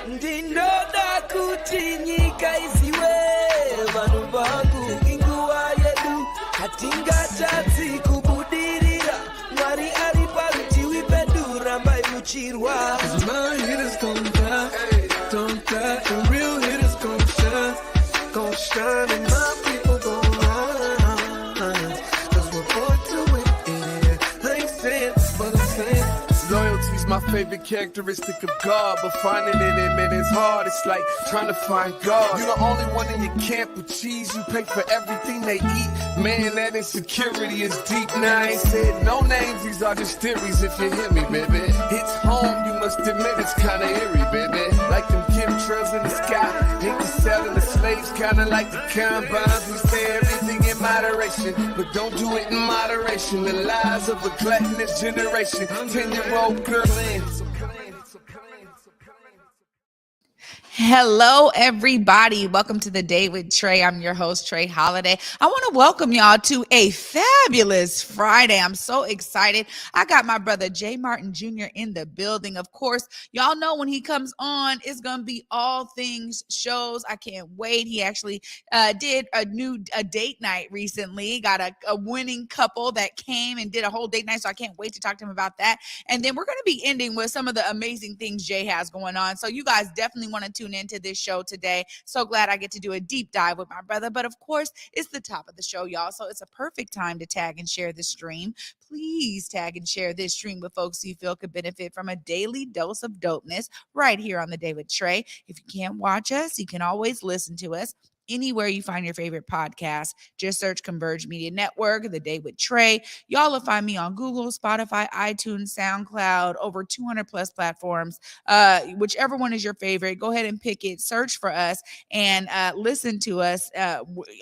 Ndindoda kuti nyika iziwe vanhu vangu inguva yedu hatingatadzi kubudirira Mwari ari parutivi pedu rambai muchirwa My hitters gon' die, don't die, the real hitters gon' shine and my people gon' rise Cause we're born to win, I ain't saying, but I'm saying Loyalty's my favorite characteristic of God, but finding it in it is hard. It's like trying to find God. You're the only one in your camp with cheese. You pay for everything they eat. Man, that insecurity is deep. Now I ain't said no names. These are just theories. If you hear me, baby, it's home. You must admit it's kind of eerie, baby. Like them chemtrails in the sky. Hate the selling the slaves, kind of like the combines. We say everything in moderation, but don't do it in moderation. The lies of a gluttonous generation. 10-year-old girl in. Hello, everybody. Welcome to the Day with Trae. I'm your host, Trae Holiday. I want to welcome y'all to a fabulous Friday. I'm so excited. I got my brother Jay Martin Jr. in the building. Of course, y'all know when he comes on, it's going to be all things shows. I can't wait. He actually did a date night recently. Got a winning couple that came and did a whole date night. So I can't wait to talk to him about that. And then we're going to be ending with some of the amazing things Jay has going on. So you guys definitely want to tune into this show today. So glad I get to do a deep dive with my brother. But of course, it's the top of the show, y'all. So it's a perfect time to tag and share the stream. Please tag and share this stream with folks you feel could benefit from a daily dose of dopeness right here on The Day with Trae. If you can't watch us, you can always listen to us anywhere you find your favorite podcast. Just search Converge Media Network, The Day with Trae. Y'all will find me on Google, Spotify, iTunes, SoundCloud, over 200 plus platforms. Whichever one is your favorite, go ahead and pick it, search for us, and listen to us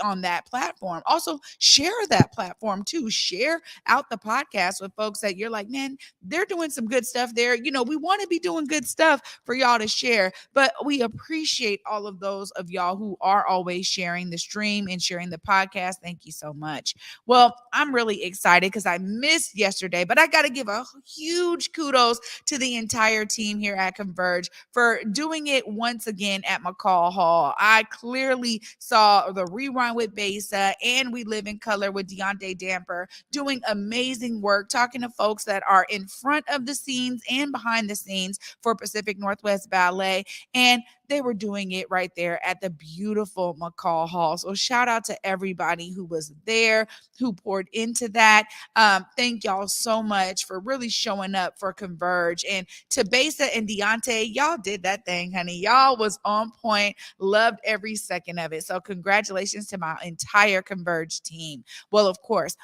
on that platform. Also, share that platform too. Share out the podcast with folks that you're like, man, they're doing some good stuff there. You know, we want to be doing good stuff for y'all to share, but we appreciate all of those of y'all who are always sharing the stream and sharing the podcast. Thank you so much. Well, I'm really excited because I missed yesterday, but I got to give a huge kudos to the entire team here at Converge for doing it once again at McCall Hall. I clearly saw the Rewind with Besa and We Live in Color with Deontay Damper doing amazing work, talking to folks that are in front of the scenes and behind the scenes for Pacific Northwest Ballet. And they were doing it right there at the beautiful McCall Hall. So shout out to everybody who was there, who poured into that. Thank y'all so much for really showing up for Converge. And to Besa and Deontay, y'all did that thing, honey. Y'all was on point. Loved every second of it. So congratulations to my entire Converge team. Well, of course,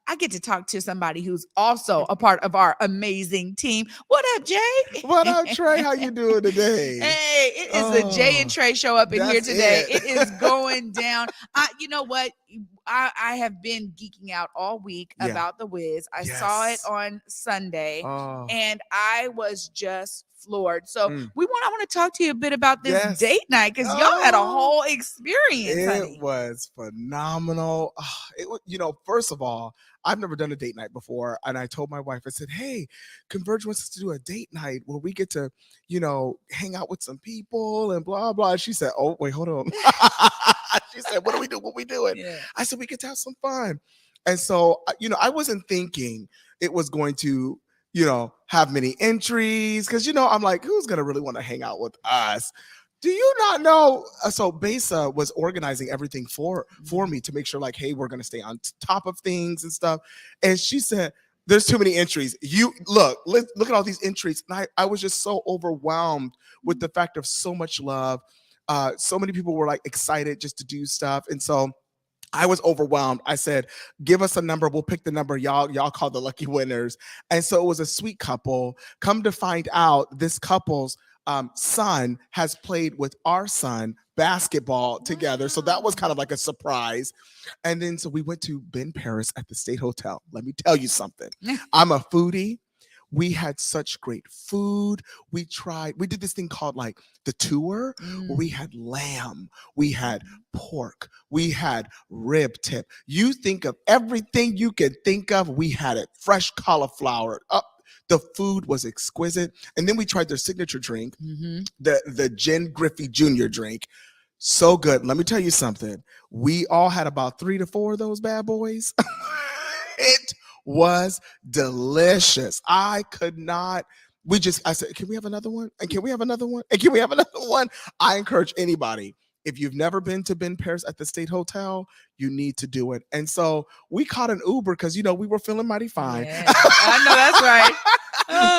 I get to talk to somebody who's also a part of our amazing team. What up, Jay? What up, Trae? How you doing today? Hey, it is the Jay and Trae show up in here today. It is going down. You know what? I have been geeking out all week about The Wiz. I saw it on Sunday, and I was just floored. So I want to talk to you a bit about this date night because y'all had a whole experience. It was phenomenal. First of all, I've never done a date night before, and I told my wife, I said, "Hey, Converge wants us to do a date night where we get to, hang out with some people and blah blah." And she said, "Oh, wait, hold on." She said, "What do we do? What we doing?" Yeah. I said, "We get to have some fun." And so, I wasn't thinking it was going to, have many entries because, I'm like, who's going to really want to hang out with us? Do you not know? So Besa was organizing everything for me to make sure like, hey, we're going to stay on top of things and stuff. And she said, there's too many entries. You look at all these entries. And I was just so overwhelmed with the fact of so much love. So many people were like excited just to do stuff. And so I was overwhelmed. I said, give us a number. We'll pick the number. Y'all call the lucky winners. And so it was a sweet couple. Come to find out, this couple's son has played with our son basketball together. So that was kind of like a surprise. And then so we went to Ben Paris at the State Hotel. Let me tell you something. I'm a foodie. We had such great food. We did this thing called like the tour where we had lamb, we had pork, we had rib tip. You think of everything you can think of. We had it, fresh cauliflower, up The food was exquisite. And then we tried their signature drink, the Jen Griffey Jr. drink. So good. Let me tell you something. We all had about 3 to 4 of those bad boys. It was delicious. I said, can we have another one? And can we have another one? And can we have another one? I encourage anybody, if you've never been to Ben Paris at the State Hotel, you need to do it. And so we caught an Uber because, we were feeling mighty fine. Yeah, I know that's right.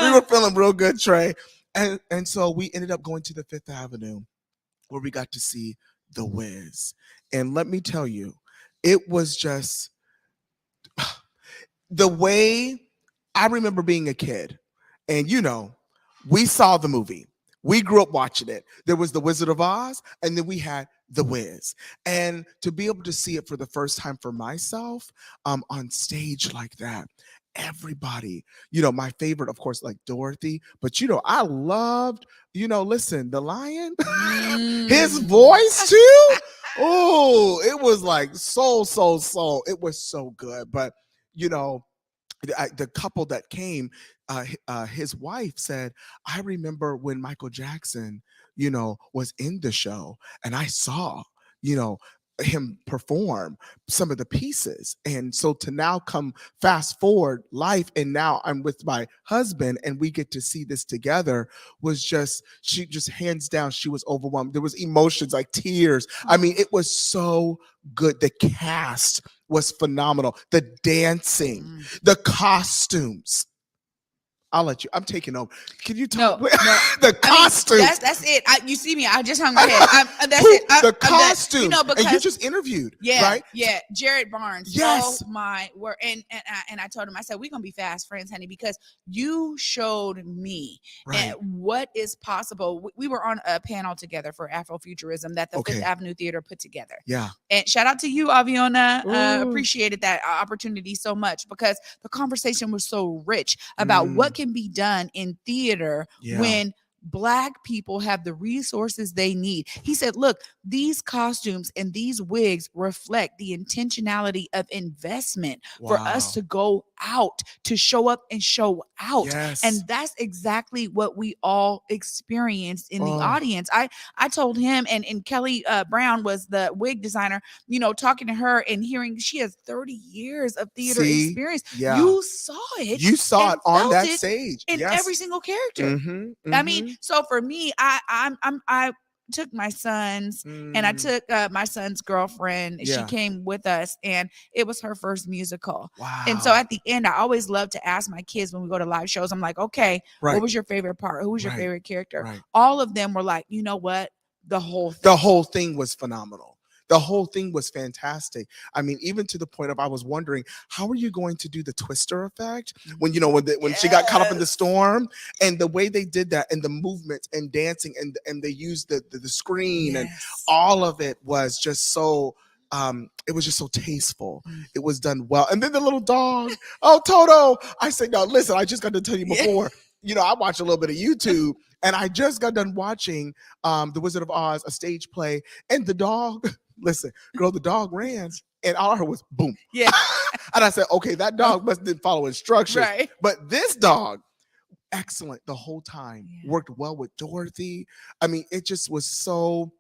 We were feeling real good, Trae. And so we ended up going to the Fifth Avenue where we got to see The Wiz. And let me tell you, it was just the way I remember being a kid. And, we saw the movie. We grew up watching it. There was The Wizard of Oz, and then we had The Wiz. And to be able to see it for the first time for myself on stage like that, everybody, my favorite, of course, like Dorothy, but, I loved, listen, the lion, his voice too. Oh, it was like so. It was so good. But, the couple that came, his wife said, I remember when Michael Jackson, was in the show, and I saw, him perform some of the pieces. And so to now come fast forward life, and now I'm with my husband and we get to see this together, she just hands down, she was overwhelmed. There was emotions like tears. I mean, it was so good. The cast was phenomenal. The dancing, the costumes. I'll let you. I'm taking over. Can you talk? No. The costume. That's it. You see me. I just hung my head. That's it. The costume. Because, and you just interviewed. Yeah. Right? Yeah. Jared Barnes. Yes. Oh my word. And I told him, I said, we're gonna be fast friends, honey, because you showed me what is possible. We were on a panel together for Afrofuturism that the Fifth Avenue Theater put together. Yeah. And shout out to you, Aviona. Appreciated that opportunity so much, because the conversation was so rich about what can be done in theater when Black people have the resources they need. He said, look, these costumes and these wigs reflect the intentionality of investment for us to go out, to show up and show out. Yes. And that's exactly what we all experienced in the audience. I told him, and Kelly Brown was the wig designer, talking to her and hearing she has 30 years of theater experience. Yeah. You saw it. You saw it on that stage. In every single character. I mean, so for me, I took my sons and I took my son's girlfriend. Yeah. She came with us, and it was her first musical. Wow. And so at the end, I always love to ask my kids when we go to live shows, I'm like, okay, what was your favorite part? Who was your favorite character? Right. All of them were like, you know what? The whole thing was phenomenal. The whole thing was fantastic. I mean, even to the point of I was wondering, how are you going to do the twister effect when she got caught up in the storm, and the way they did that, and the movements and dancing, and they used the screen, and all of it was just so. It was just so tasteful. It was done well. And then the little dog, Toto. I said, no, listen, I just got to tell you before. I watch a little bit of YouTube, and I just got done watching The Wizard of Oz, a stage play, and the dog. Listen, girl, the dog ran, and all I heard was boom. Yeah. And I said, okay, that dog must didn't follow instructions. Right. But this dog, excellent the whole time. Worked well with Dorothy. I mean, it just was so,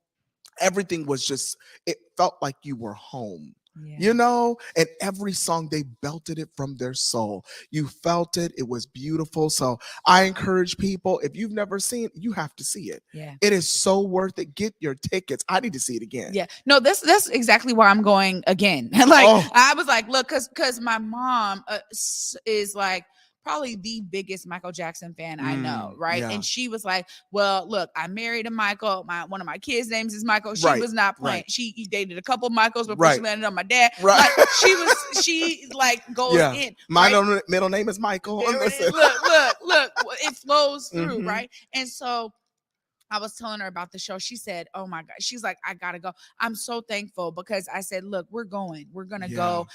everything was just, it felt like you were home. And every song, they belted it from their soul. You felt it. It was beautiful. So I encourage people, if you've never seen it, you have to see it. Yeah. It is so worth it. Get your tickets. I need to see it again. Yeah. No, that's exactly why I'm going again. I was like, look, because my mom is like probably the biggest Michael Jackson fan I know, right? Yeah. And she was like, well, look, I married a Michael. One of my kids' names is Michael. She was not playing. She dated a couple of Michaels before she landed on my dad. Right. Like, she goes in. My middle name is Michael. Look, it flows through, right? And so I was telling her about the show. She said, oh my God. She's like, I gotta go. I'm so thankful, because I said, look, we're going to go.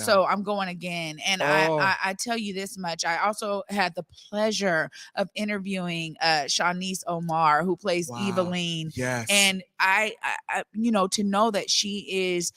So I'm going again. And I tell you this much. I also had the pleasure of interviewing Shanice Omar, who plays Eveline. Yes. And I to know that she is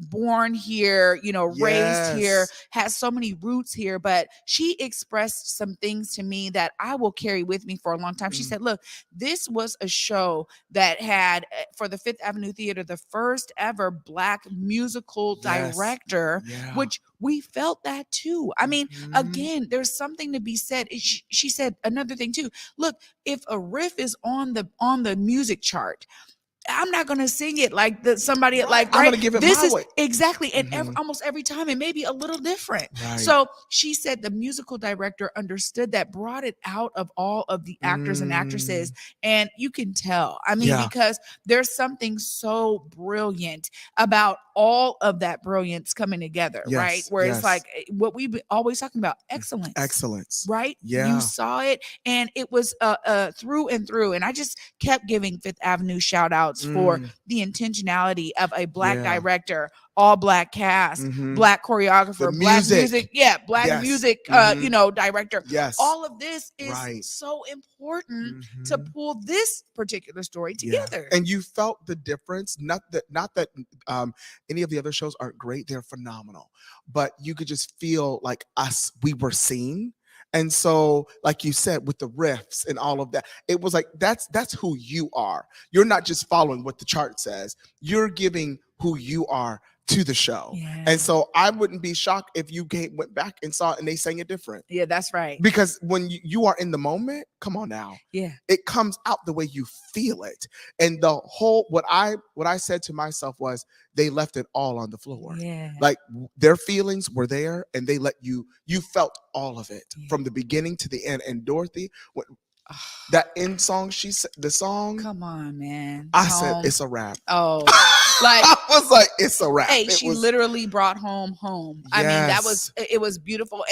born here, raised Yes. here, has so many roots here. But she expressed some things to me that I will carry with me for a long time. She said, look, this was a show that had, for the Fifth Avenue Theater, the first ever Black musical director, which we felt that too. I mean, again, there's something to be said. She said another thing too. Look, if a riff is on the music chart, I'm not gonna sing it like somebody Right. like I'm right. gonna give it This my is way. exactly, and almost every time it may be a little different. Right. So she said the musical director understood that, brought it out of all of the actors and actresses, and you can tell. I mean, because there's something so brilliant about all of that brilliance coming together, right? Where it's like what we've been always talking about, excellence, right? You saw it, and it was through and through. And I just kept giving Fifth Avenue shout outs for the intentionality of a Black director, all Black cast, Black choreographer, Black music, Black music, director. All of this is so important to pull this particular story together. And you felt the difference. Not that any of the other shows aren't great; they're phenomenal. But you could just feel like we were seen. And so, like you said, with the riffs and all of that, it was like, that's who you are. You're not just following what the chart says. You're giving who you are to the show. And so I wouldn't be shocked if you went back and saw it and they sang it different. Yeah, that's right. Because when you are in the moment, come on now. Yeah. It comes out the way you feel it. And the whole, what I said to myself was, they left it all on the floor. Yeah. Like their feelings were there, and they let you felt all of it from the beginning to the end. And Dorothy, that end song, she said, the song. Come on, man. I said, it's a wrap. Oh, like I was like, it's a wrap. Hey, she literally brought home. I mean, it was beautiful.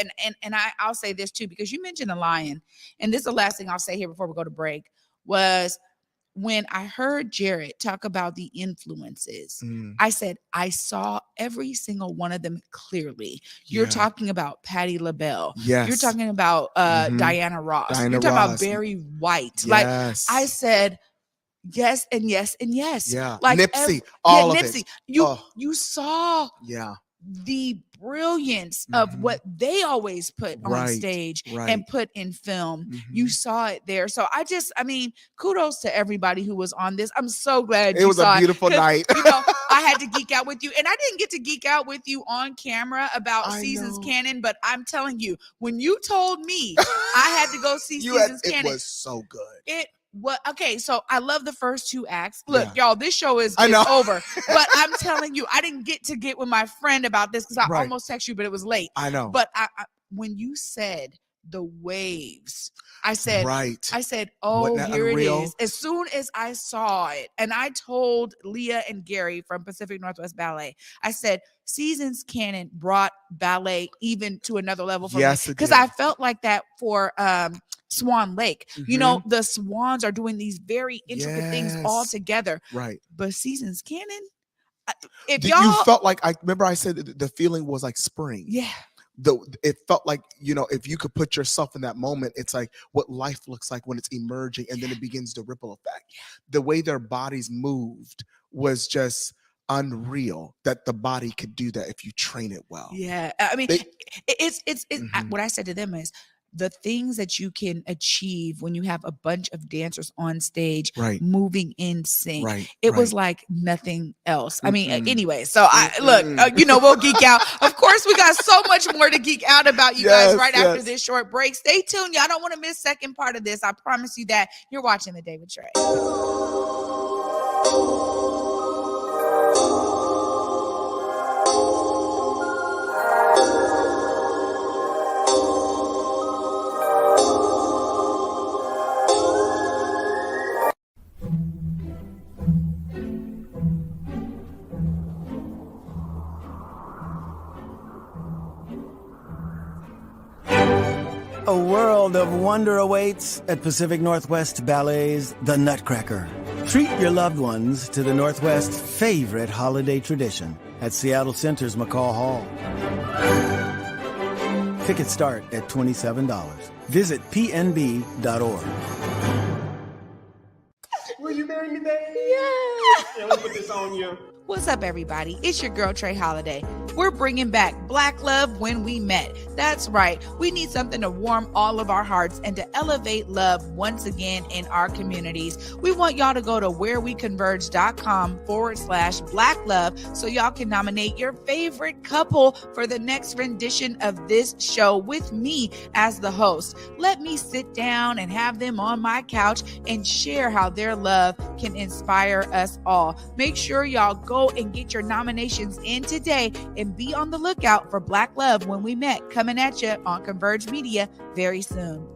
And I'll say this too, because you mentioned the lion, and this is the last thing I'll say here before we go to break, was when I heard Jared talk about the influences, I said, I saw every single one of them clearly. You're talking about Patti LaBelle. Yes. You're talking about Diana Ross. You're talking about Barry White. Like I said, yes and yes and yes. Yeah. Like Nipsey, all of Nipsey. it. You saw the brilliance of what they always put on stage and put in film. You saw it there. So I mean, kudos to everybody who was on this. I'm so glad it was a beautiful night. I had to geek out with you, and I didn't get to geek out with you on camera about Seasons Canon, but I'm telling you, when you told me I had to go see Seasons Canon, it was so good. Okay, so I love the first two acts. Look, y'all, this show is over. But I'm telling you, I didn't get with my friend about this because I almost texted you, but it was late. I know. But when you said the waves, I said, oh, here it is. As soon as I saw it, and I told Leah and Gary from Pacific Northwest Ballet, I said, Seasons Canon brought ballet even to another level for me. Because I felt like that for Swan Lake. The swans are doing these very intricate things all together. Right. But Seasons Canon, you felt like, I remember I said the feeling was like spring. Yeah. It felt like, if you could put yourself in that moment, it's like what life looks like when it's emerging, and then it begins to ripple effect. The way their bodies moved was just unreal, that the body could do that if you train it well. Yeah. I mean, it's what I said to them is, the things that you can achieve when you have a bunch of dancers on stage moving in sync. It was like nothing else. I mean, anyway, so we'll geek out. Of course, we got so much more to geek out about, you guys, after this short break. Stay tuned. Y'all don't want to miss second part of this. I promise you that. You're watching The Day with Trae. A world of wonder awaits at Pacific Northwest Ballet's The Nutcracker. Treat your loved ones to the Northwest's favorite holiday tradition at Seattle Center's McCall Hall. Tickets start at $27. Visit pnb.org. Will you marry me, baby? Yeah. Let me put this on you. What's up, everybody? It's your girl, Trae Holiday. We're bringing back Black Love When We Met. That's right. We need something to warm all of our hearts and to elevate love once again in our communities. We want y'all to go to whereweconverge.com/Black Love so y'all can nominate your favorite couple for the next rendition of this show with me as the host. Let me sit down and have them on my couch and share how their love can inspire us all. Make sure y'all go and get your nominations in today and be on the lookout for Black Love When We Met coming at you on Converge Media very soon.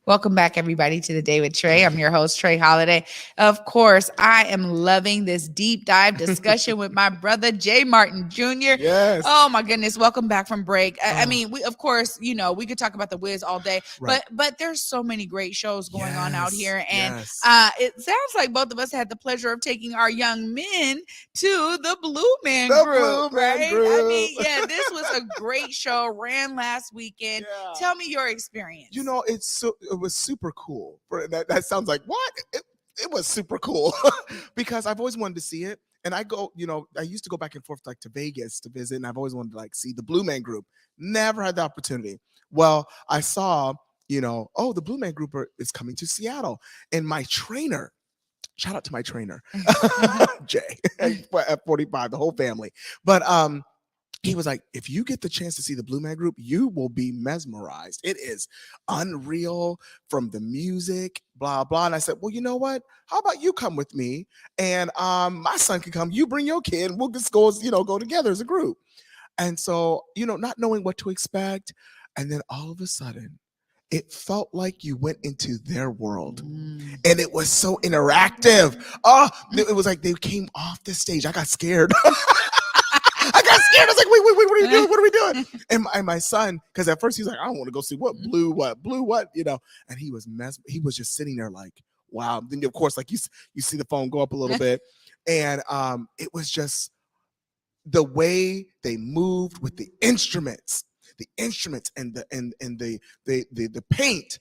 Welcome back, everybody, to the Day with Trae. I'm your host, Trae Holiday. Of course, I am loving this deep dive discussion with my brother, J. Martin Jr. Yes. Oh, my goodness. Welcome back from break. I mean, we, of course, you know, we could talk about the Wiz all day, Right. but there's so many great shows going on out here. And yes. it sounds like both of us had the pleasure of taking our young men to the Blue Man The Group, Blue Man right? Group. I mean, yeah, this was a great show, ran last weekend. Yeah. Tell me your experience. You know, it was super cool. That sounds like what? It was super cool because I've always wanted to see it. And I go, you know, I used to go back and forth like to Vegas to visit, and I've always wanted to like see the Blue Man Group. Never had the opportunity. Well, I saw, you know, oh, the Blue Man Group is coming to Seattle, and my trainer. Shout out to my trainer, Jay, at 45, the whole family. But he was like, if you get the chance to see the Blue Man Group, you will be mesmerized. It is unreal from the music, blah, blah. And I said, well, you know what? How about you come with me? And my son can come. You bring your kid, and we'll just go, you know, go together as a group. And so, you know, not knowing what to expect. And then all of a sudden, it felt like you went into their world. And it was so interactive. Oh, it was like they came off the stage. I got scared. I got scared. I was like, wait, what are you doing? What are we doing? And my son, because at first he was like, I don't want to go see what, you know. And he was just sitting there like, wow. Then of course, like you see the phone go up a little bit. And it was just the way they moved with the instruments and the paint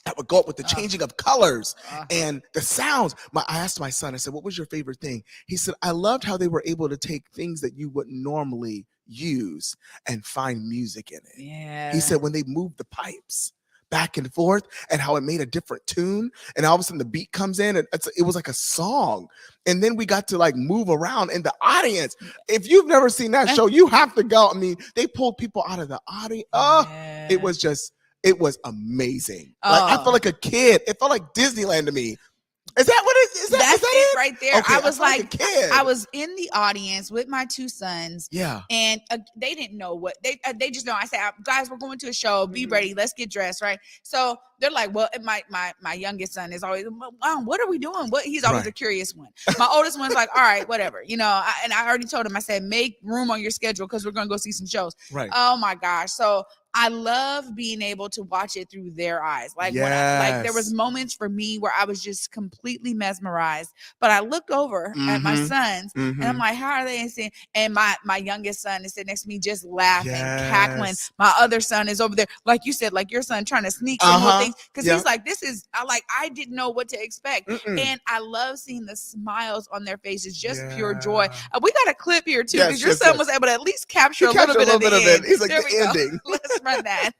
that would go up with the changing of colors and the sounds. I asked my son, I said, what was your favorite thing? He said, I loved how they were able to take things that you wouldn't normally use and find music in it. Yeah. He said, when they moved the pipes back and forth and how it made a different tune, and all of a sudden the beat comes in and it was like a song. And then we got to like move around in the audience. If you've never seen that show, you have to go. I mean, they pulled people out of the audience. It was amazing. Like I felt like a kid. It felt like Disneyland to me. Is that what it is? That's it right there. Okay, I was like a kid. I was in the audience with my two sons. Yeah. And they didn't know what they just know. I said, guys, we're going to a show. Be ready. Let's get dressed. Right. So they're like, well, my youngest son is always, Mom, what are we doing? He's always a curious one. My oldest one's like, all right, whatever. You know, and I already told him, I said, make room on your schedule because we're going to go see some shows. Right. Oh my gosh. So I love being able to watch it through their eyes. Like, when there was moments for me where I was just completely mesmerized, but I looked over at my sons and I'm like, how are they? And my youngest son is sitting next to me just laughing, cackling. My other son is over there, like you said, like your son trying to sneak some more things. Cause he's like, I didn't know what to expect. And I love seeing the smiles on their faces, just pure joy. We got a clip here too, because your son was able to at least capture a little bit of it. He's like the ending. Let's run that.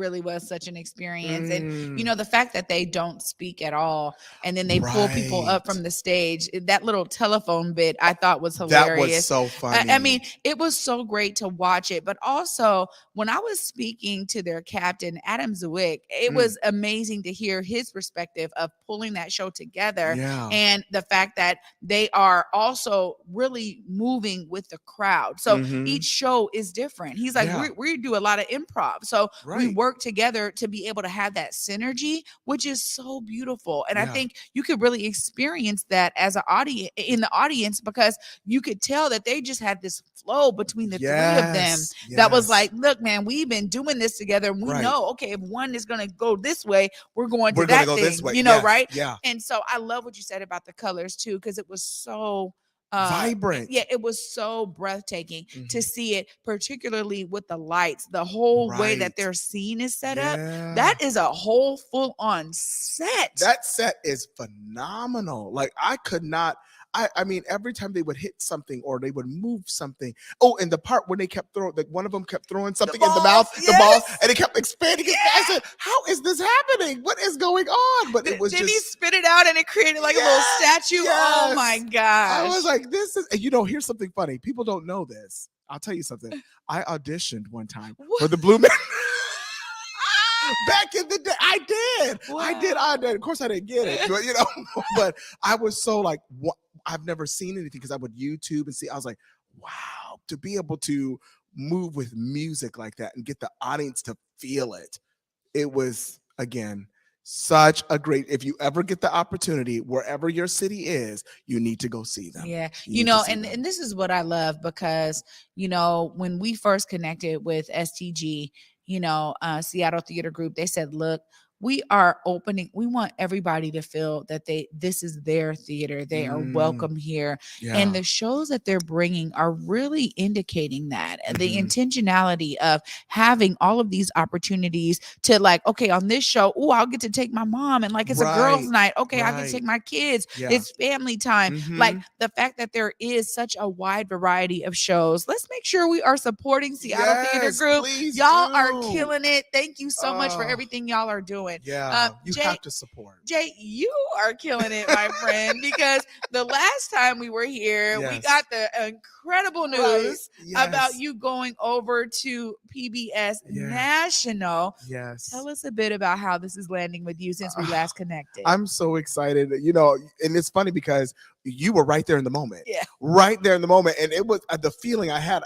really was such an experience. And you know, the fact that they don't speak at all, and then they pull people up from the stage, that little telephone bit I thought was hilarious. That was so funny. I mean, it was so great to watch it. But also, when I was speaking to their captain, Adam Zwick, it was amazing to hear his perspective of pulling that show together, and the fact that they are also really moving with the crowd. So each show is different. He's like, we do a lot of improv. So we work together to be able to have that synergy, which is so beautiful. And I think you could really experience that as an audience in the audience, because you could tell that they just had this flow between the three of them that was like, look, man, we've been doing this together, and we know, okay, if one is going to go this way, we're going to that thing, you know, right? Yeah. And so I love what you said about the colors too, because it was so vibrant. Yeah, it was so breathtaking to see it, particularly with the lights, the whole way that their scene is set up. That is a whole full-on set. That set is phenomenal. Like, I could not. I mean, every time they would hit something or they would move something. Oh, and the part when they kept throwing, like one of them kept throwing something in the mouth, the ball, and it kept expanding. I said, "How is this happening? What is going on?" But it was Did he spit it out and it created like a little statue? Oh my gosh! I was like, "This is." And you know, here's something funny. People don't know this. I'll tell you something. I auditioned one time for the Blue Man. Back in the day, I did. Wow. I did. Of course, I didn't get it, but you know. But I was so like, what? I've never seen anything, because I would YouTube and see. I was like, wow, to be able to move with music like that and get the audience to feel it. It was, again, such a great. If you ever get the opportunity, wherever your city is, you need to go see them. Yeah, you know, and this is what I love, because you know, when we first connected with STG, you know, Seattle Theater Group, they said, look, we are opening. We want everybody to feel that this is their theater. They are welcome here. Yeah. And the shows that they're bringing are really indicating that. The intentionality of having all of these opportunities to, like, okay, on this show, oh, I'll get to take my mom, and like it's a girls' night. Okay, I can take my kids. It's family time. Like the fact that there is such a wide variety of shows. Let's make sure we are supporting Seattle Theater Group. Y'all are killing it. Thank you so much for everything y'all are doing. Yeah, you have to support. Jay, you are killing it, my friend, because the last time we were here, we got the incredible news about you going over to PBS National. Yes. Tell us a bit about how this is landing with you since we last connected. I'm so excited. You know, and it's funny because you were right there in the moment. Yeah. Right there in the moment. And it was the feeling I had.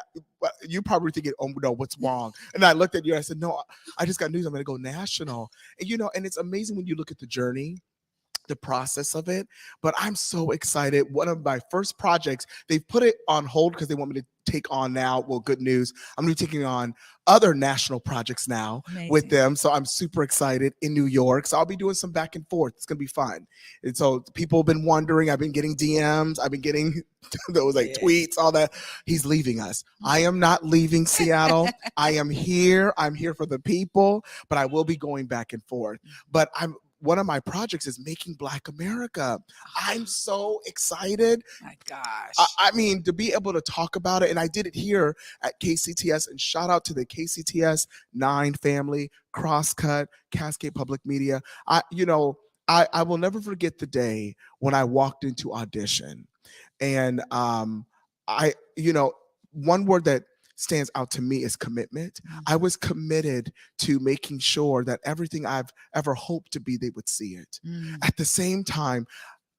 You probably were thinking, oh no, what's wrong? And I looked at you and I said, no, I just got news. I'm going to go national. And, you know, and it's amazing when you look at the journey, the process of it. But I'm so excited. One of my first projects, they've put it on hold because they want me to take on now. Well, good news. I'm going to be taking on other national projects now with them. So I'm super excited in New York. So I'll be doing some back and forth. It's going to be fun. And so people have been wondering. I've been getting DMs. I've been getting those tweets, all that. He's leaving us. I am not leaving Seattle. I am here. I'm here for the people, but I will be going back and forth. But one of my projects is Making Black America. I'm so excited. My gosh. I mean, to be able to talk about it, and I did it here at KCTS, and shout out to the KCTS 9 family, Crosscut, Cascade Public Media. I will never forget the day when I walked into audition, and one word that stands out to me is commitment. I was committed to making sure that everything I've ever hoped to be, they would see it. At the same time,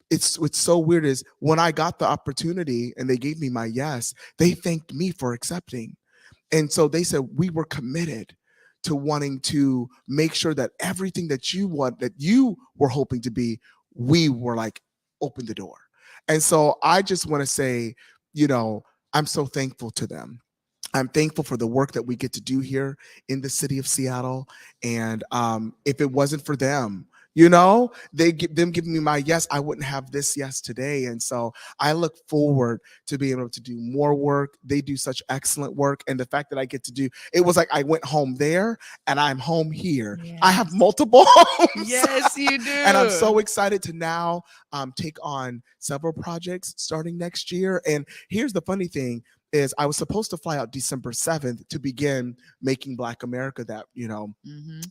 what's so weird is when I got the opportunity and they gave me my yes, they thanked me for accepting. And so they said, we were committed to wanting to make sure that everything that you were hoping to be, we were like, open the door. And so I just want to say, I'm so thankful to them. I'm thankful for the work that we get to do here in the city of Seattle. And if it wasn't for them, them giving me my yes, I wouldn't have this yes today. And so I look forward to being able to do more work. They do such excellent work. And the fact that I get to do, it was like I went home there and I'm home here. Yes. I have multiple homes. Yes, you do. And I'm so excited to now take on several projects starting next year. And here's the funny thing. is I was supposed to fly out December 7th to begin making Black America that,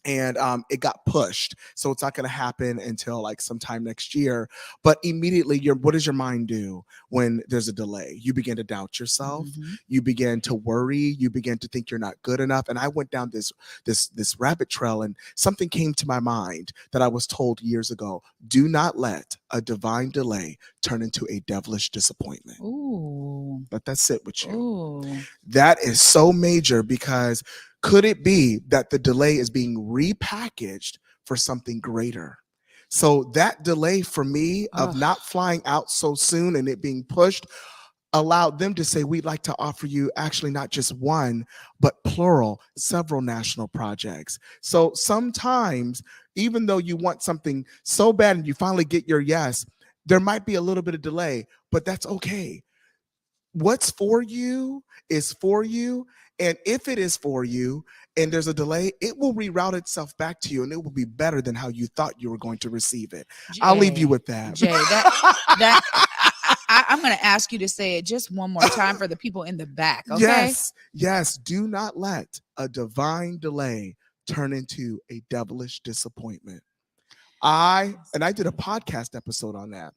and it got pushed. So it's not going to happen until like sometime next year. But immediately, what does your mind do when there's a delay? You begin to doubt yourself. You begin to worry. You begin to think you're not good enough. And I went down this rabbit trail, and something came to my mind that I was told years ago. Do not let a divine delay turn into a devilish disappointment. Ooh. Let that sit with you. Ooh. That is so major, because could it be that the delay is being repackaged for something greater? So that delay for me of not flying out so soon and it being pushed allowed them to say, we'd like to offer you actually not just one, but plural, several national projects. So sometimes, even though you want something so bad and you finally get your yes, there might be a little bit of delay, but that's okay. What's for you is for you. And if it is for you and there's a delay, it will reroute itself back to you, and it will be better than how you thought you were going to receive it. Jay, I'll leave you with that. Jay, I'm going to ask you to say it just one more time for the people in the back. Okay? Yes. Do not let a divine delay turn into a devilish disappointment. I did a podcast episode on that,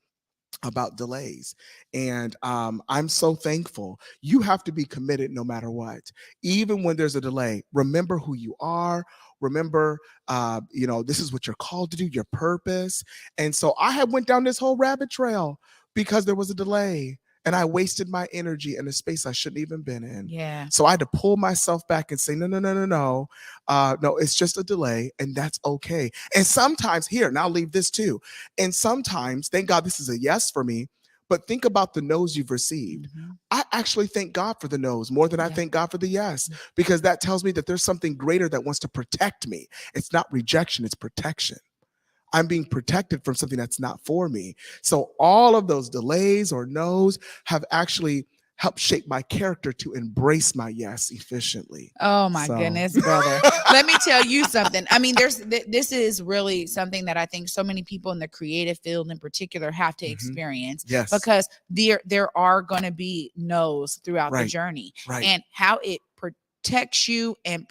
about delays. And I'm so thankful. You have to be committed no matter what. Even when there's a delay, remember who you are. Remember, this is what you're called to do, your purpose. And so I had went down this whole rabbit trail because there was a delay. And I wasted my energy in a space I shouldn't even been in. Yeah. So I had to pull myself back and say, no. No, it's just a delay, and that's okay. And sometimes, and I'll leave this too. And sometimes, thank God this is a yes for me, but think about the no's you've received. I actually thank God for the no's more than I thank God for the yes, because that tells me that there's something greater that wants to protect me. It's not rejection, it's protection. I'm being protected from something that's not for me. So all of those delays or no's have actually helped shape my character to embrace my yes efficiently. Oh my goodness, brother. Let me tell you something. I mean, this is really something that I think so many people in the creative field in particular have to experience. Yes. Because there are going to be no's throughout the journey. Right. And how it protects you and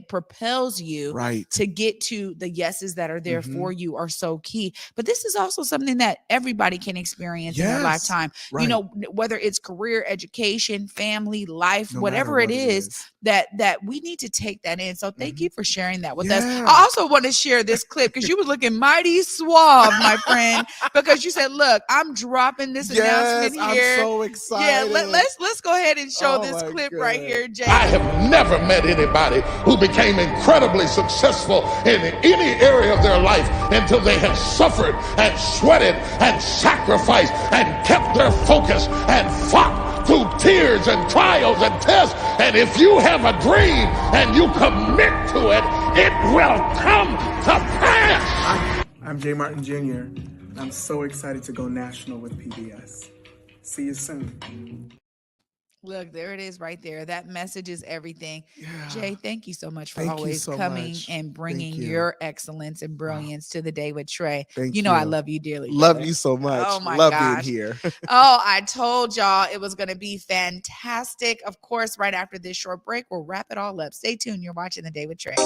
propels you to get to the yeses that are there for you are so key. But this is also something that everybody can experience in their lifetime. Right. Whether it's career, education, family, life, whatever it is, that we need to take that in. So thank you for sharing that with us. I also want to share this clip because you were looking mighty suave, my friend, because you said, look, I'm dropping this announcement here. I'm so excited. Yeah, let's go ahead and show this clip right here, Jay. I have never met anybody who became incredibly successful in any area of their life until they had suffered and sweated and sacrificed and kept their focus and fought through tears and trials and tests. And if you have a dream and you commit to it, it will come to pass. I'm Jay Martin Jr. I'm so excited to go national with PBS. See you soon. Look, there it is right there. That message is everything. Jay, thank you so much for Thank always you so coming much. and bringing Thank you. your excellence and brilliance to the day with Trae. Thank you know I love you dearly. Love brother. you so much. Oh my love gosh. being here. Oh, I told y'all it was going to be fantastic. Of course, right after this short break, we'll wrap it all up. Stay tuned. You're watching The Day with Trae.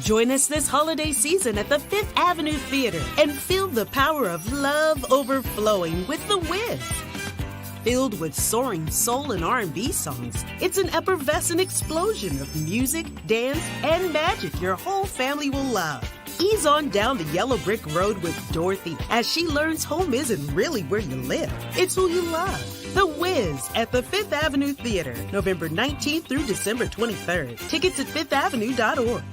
Join us this holiday season at the Fifth Avenue Theater and feel the power of love overflowing with The Wiz. Filled with soaring soul and R&B songs, it's an effervescent explosion of music, dance, and magic your whole family will love. Ease on down the yellow brick road with Dorothy as she learns home isn't really where you live, it's who you love. The Wiz at the Fifth Avenue Theater, November 19th through December 23rd. Tickets at fifthavenue.org.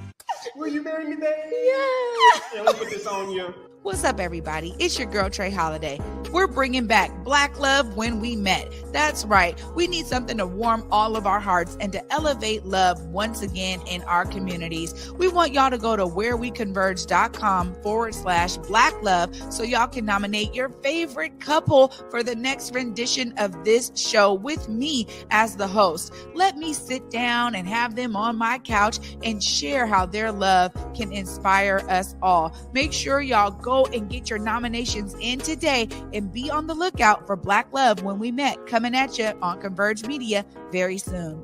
Will you marry me, baby? Yeah. Let me put this on you. What's up, everybody? It's your girl, Trae Holiday. We're bringing back Black Love When We Met. That's right. We need something to warm all of our hearts and to elevate love once again in our communities. We want y'all to go to whereweconverge.com/Black Love so y'all can nominate your favorite couple for the next rendition of this show with me as the host. Let me sit down and have them on my couch and share how their love can inspire us all. Make sure y'all go and get your nominations in today and be on the lookout for Black Love When We Met coming at you on Converge Media very soon.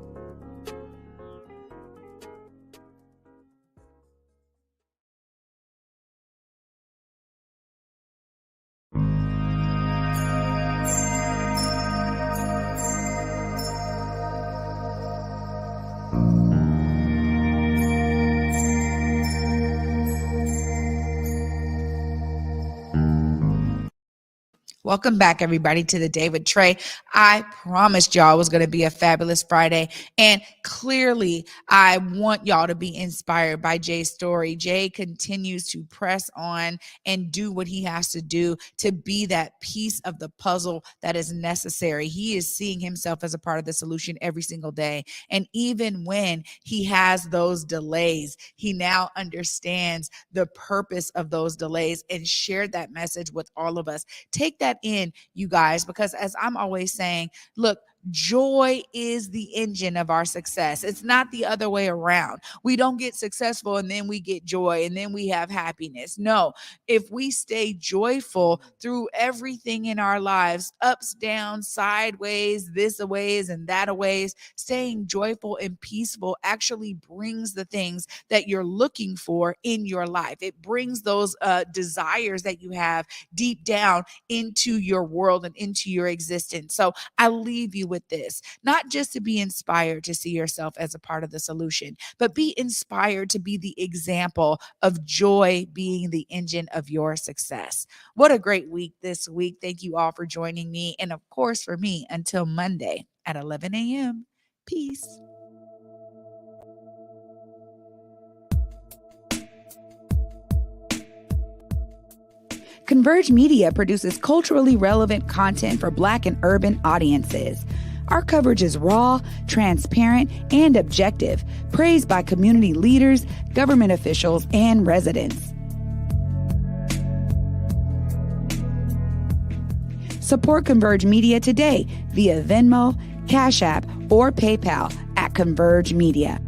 Welcome back, everybody, to the Day with Trae. I promised y'all it was going to be a fabulous Friday, and clearly I want y'all to be inspired by Jay's story. Jay continues to press on and do what he has to do to be that piece of the puzzle that is necessary. He is seeing himself as a part of the solution every single day, and even when he has those delays, he now understands the purpose of those delays and shared that message with all of us. Take that in, you guys, because as I'm always saying, look, joy is the engine of our success. It's not the other way around. We don't get successful and then we get joy and then we have happiness. No, if we stay joyful through everything in our lives, ups, downs, sideways, this a ways and that a ways, staying joyful and peaceful actually brings the things that you're looking for in your life. It brings those desires that you have deep down into your world and into your existence. So I leave you with this, not just to be inspired to see yourself as a part of the solution, but be inspired to be the example of joy being the engine of your success. What a great week this week. Thank you all for joining me. And of course, for me, until Monday at 11 a.m. Peace. Converge Media produces culturally relevant content for Black and urban audiences. Our coverage is raw, transparent, and objective, praised by community leaders, government officials, and residents. Support Converge Media today via Venmo, Cash App, or PayPal at Converge Media.